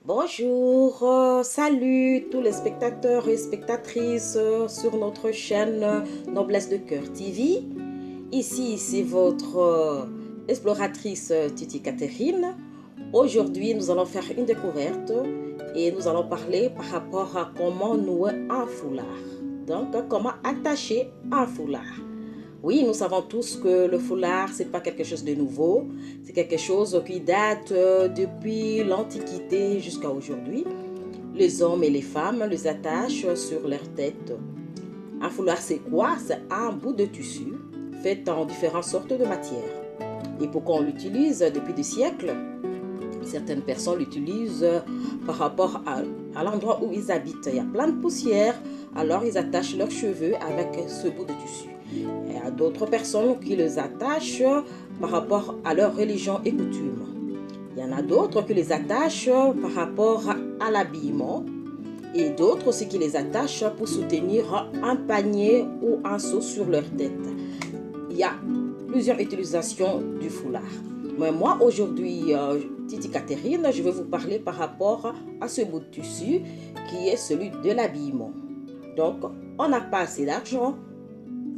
Bonjour, salut tous les spectateurs et spectatrices sur notre chaîne Noblesse de Cœur TV. Ici, c'est votre exploratrice Titi Catherine. Aujourd'hui, nous allons faire une découverte et nous allons parler par rapport à comment nouer un foulard. Donc, comment attacher un foulard. Oui, nous savons tous que le foulard, c'est pas quelque chose de nouveau. C'est quelque chose qui date depuis l'Antiquité jusqu'à aujourd'hui. Les hommes et les femmes les attachent sur leur tête. Un foulard, c'est quoi? C'est un bout de tissu fait en différentes sortes de matières. Et pourquoi on l'utilise depuis des siècles? Certaines personnes l'utilisent par rapport à l'endroit où ils habitent. Il y a plein de poussière, alors ils attachent leurs cheveux avec ce bout de tissu. Il y a d'autres personnes qui les attachent par rapport à leur religion et coutume. Il y en a d'autres qui les attachent par rapport à l'habillement et d'autres aussi qui les attachent pour soutenir un panier ou un seau sur leur tête. Il y a plusieurs utilisations du foulard. Mais moi, aujourd'hui, Titi Catherine, je vais vous parler par rapport à ce bout de tissu qui est celui de l'habillement. Donc, on n'a pas assez d'argent,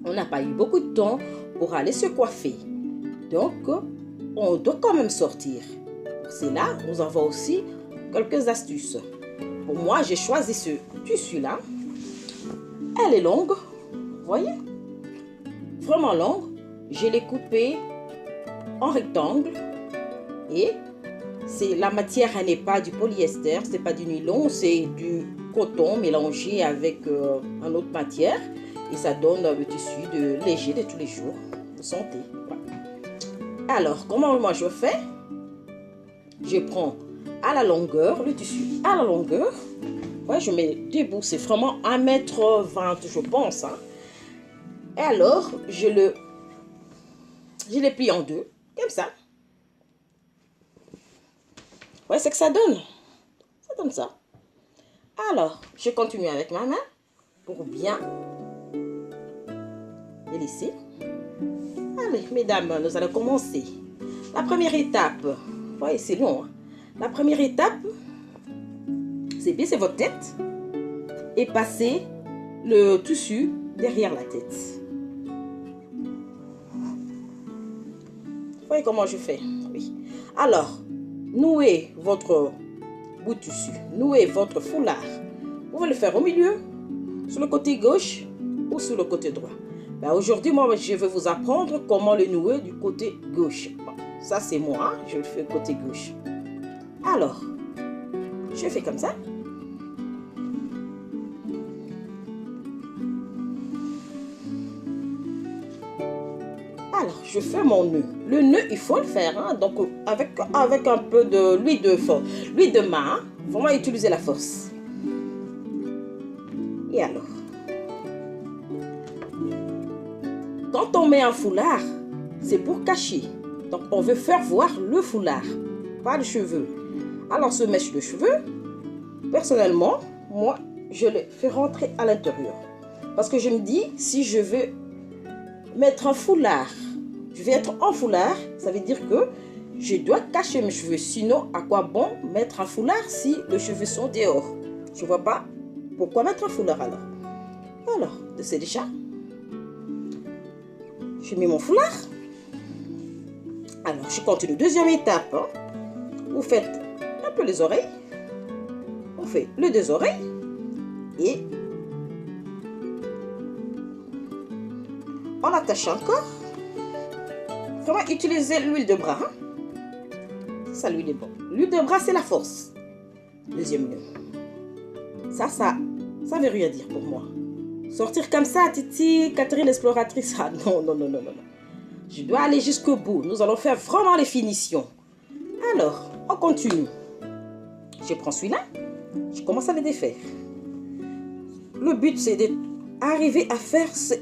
on n'a pas eu beaucoup de temps pour aller se coiffer. Donc, on doit quand même sortir. Pour cela, nous avons aussi quelques astuces. Pour moi, j'ai choisi ce tissu-là. Elle est longue, vous voyez? Vraiment longue. Je l'ai coupée en rectangle et la matière, elle n'est pas du polyester, c'est pas du nylon, c'est du coton mélangé avec une autre matière et ça donne le tissu léger de tous les jours de santé. Voilà. Alors, comment moi je fais? Je prends à la longueur, le tissu à la longueur. Ouais, je mets des bouts, c'est vraiment 1,20 m, je pense. Hein. Et alors, je les plie en deux, comme ça. Ouais, c'est que ça donne. Ça donne ça. Alors, je continue avec ma main pour bien les lisser. Allez, mesdames, nous allons commencer. La première étape, vous voyez, c'est long. Hein? La première étape, c'est baisser votre tête et passer le tissu derrière la tête. Vous voyez comment je fais? Oui. Alors, nouez votre bout de tissu, nouez votre foulard. Vous pouvez le faire au milieu, sur le côté gauche ou sur le côté droit. Ben aujourd'hui, moi, je vais vous apprendre comment le nouer du côté gauche. Bon, ça, c'est moi, je le fais côté gauche. Alors, je fais comme ça. Alors, je fais mon nœud. Le nœud, il faut le faire, hein? Donc avec un peu de l'huile de main, hein? Vraiment utiliser la force. Et alors, quand on met un foulard, c'est pour cacher. Donc, on veut faire voir le foulard, pas le cheveu. Alors, ce mèche de cheveux, personnellement, moi, je le fais rentrer à l'intérieur. Parce que je me dis, si je veux mettre un foulard, je vais être en foulard, ça veut dire que je dois cacher mes cheveux. Sinon, à quoi bon mettre un foulard si les cheveux sont dehors? Je ne vois pas pourquoi mettre un foulard alors. Alors, c'est déjà. Je mets mon foulard. Alors, je continue. Deuxième étape. Hein. Vous faites un peu les oreilles. On fait les deux oreilles. Et on attache encore. Vraiment utiliser l'huile de bras. Hein. Ça, l'huile de bras. L'huile de bras, c'est la force. Deuxième nœud. Ça veut rien dire pour moi. Sortir comme ça, Titi, Catherine l'exploratrice. Ah non, non, non, non, non. Je dois aller jusqu'au bout. Nous allons faire vraiment les finitions. Alors, on continue. Je prends celui-là. Je commence à le défaire. Le but, c'est d'arriver à faire ce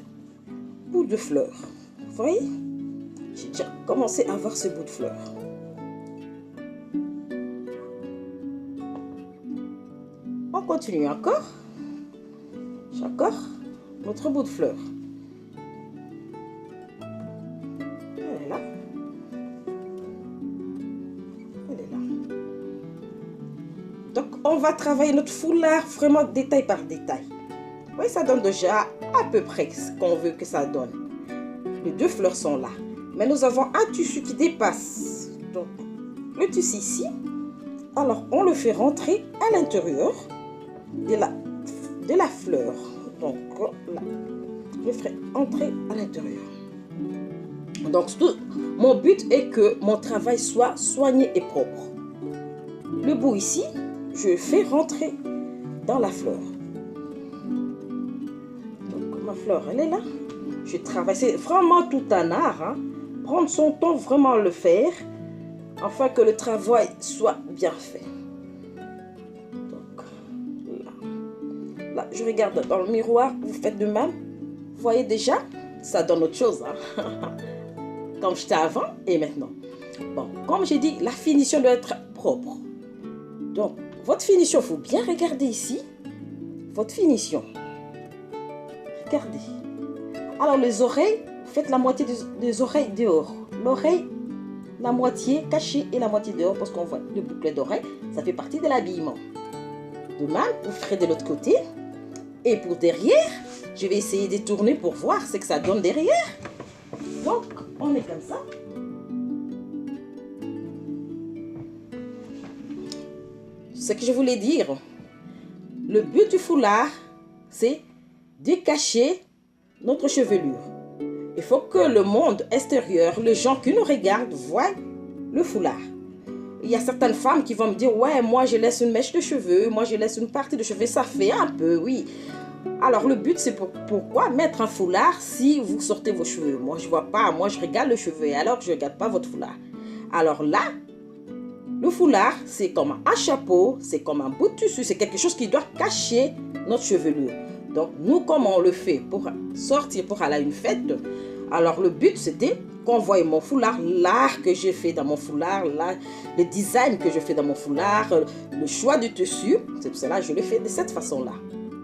bout de fleur. Vous voyez? J'ai déjà commencé à voir ce bout de fleur. On continue encore. J'ai encore notre bout de fleur. Elle est là. Elle est là. Donc, on va travailler notre foulard vraiment détail par détail. Oui, ça donne déjà à peu près ce qu'on veut que ça donne. Les 2 fleurs sont là. Mais nous avons un tissu qui dépasse. Donc, le tissu ici, alors on le fait rentrer à l'intérieur de la fleur. Donc, là, je le ferai entrer à l'intérieur. Donc, mon but est que mon travail soit soigné et propre. Le bout ici, je fais rentrer dans la fleur. Donc, ma fleur, elle est là. Je travaille. C'est vraiment tout un art. Hein. Prendre son temps, vraiment le faire, afin que le travail soit bien fait. Donc, là, je regarde dans le miroir. Vous faites de même. Vous voyez déjà, ça donne autre chose. Hein. Comme j'étais avant et maintenant. Bon, comme j'ai dit, la finition doit être propre. Donc, votre finition, il faut bien regarder ici. Votre finition. Regardez. Alors, les oreilles, faites la moitié des oreilles dehors. L'oreille, la moitié cachée et la moitié dehors parce qu'on voit le bouclet d'oreille. Ça fait partie de l'habillement. Demain, vous ferez de l'autre côté. Et pour derrière, je vais essayer de tourner pour voir ce que ça donne derrière. Donc, on est comme ça. Ce que je voulais dire, le but du foulard, c'est de cacher notre chevelure. Il faut que le monde extérieur, les gens qui nous regardent, voient le foulard. Il y a certaines femmes qui vont me dire, ouais, moi je laisse une mèche de cheveux, moi je laisse une partie de cheveux, ça fait un peu, oui. Alors le but c'est pourquoi mettre un foulard si vous sortez vos cheveux. Moi je vois pas, moi je regarde le cheveu et alors je regarde pas votre foulard. Alors là, le foulard c'est comme un chapeau, c'est comme un bout de tissu, c'est quelque chose qui doit cacher notre chevelure. Donc nous comme on le fait pour sortir pour aller à une fête, alors le but c'était qu'on voie mon foulard, l'art que j'ai fait dans mon foulard, le design que je fais dans mon foulard, le choix du tissu, c'est pour cela que je le fais de cette façon-là.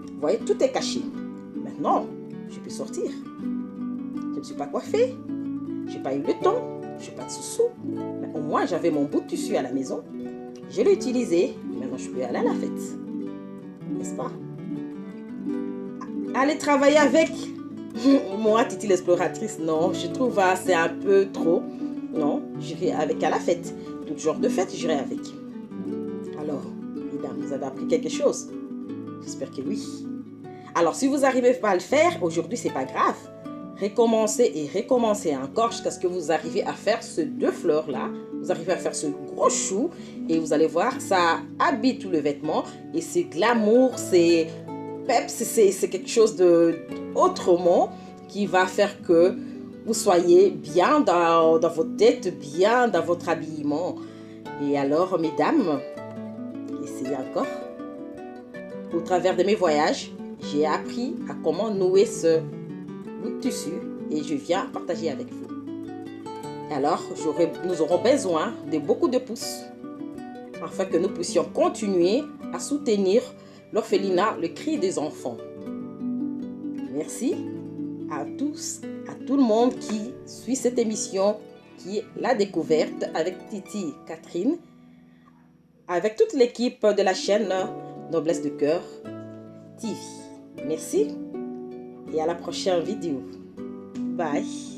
Vous voyez, tout est caché. Maintenant, je peux sortir. Je ne suis pas coiffée. Je n'ai pas eu le temps. Je n'ai pas de sous-sous. Mais au moins, j'avais mon bout de tissu à la maison. Je l'ai utilisé. Maintenant, je peux aller à la fête. N'est-ce pas? Aller travailler avec moi, Titi l'exploratrice, non. Je trouve que c'est un peu trop. Non, j'irai avec à la fête. Tout genre de fête, j'irai avec. Alors, mesdames, vous avez appris quelque chose? J'espère que oui. Alors, si vous n'arrivez pas à le faire, aujourd'hui, c'est pas grave. Recommencez et recommencez encore jusqu'à ce que vous arriviez à faire ces 2 fleurs-là. Vous arrivez à faire ce gros chou et vous allez voir, ça habille tout le vêtement et c'est glamour, c'est peps, c'est quelque chose d'autrement qui va faire que vous soyez bien dans votre tête, bien dans votre habillement. Et alors, mesdames, essayez encore. Au travers de mes voyages, j'ai appris à comment nouer ce bout de tissu et je viens partager avec vous. Alors, nous aurons besoin de beaucoup de pouces afin que nous puissions continuer à soutenir l'orphelinat, le cri des enfants. Merci à tous, à tout le monde qui suit cette émission qui est La Découverte avec Titi Catherine, avec toute l'équipe de la chaîne Noblesse de Cœur TV. Merci et à la prochaine vidéo. Bye.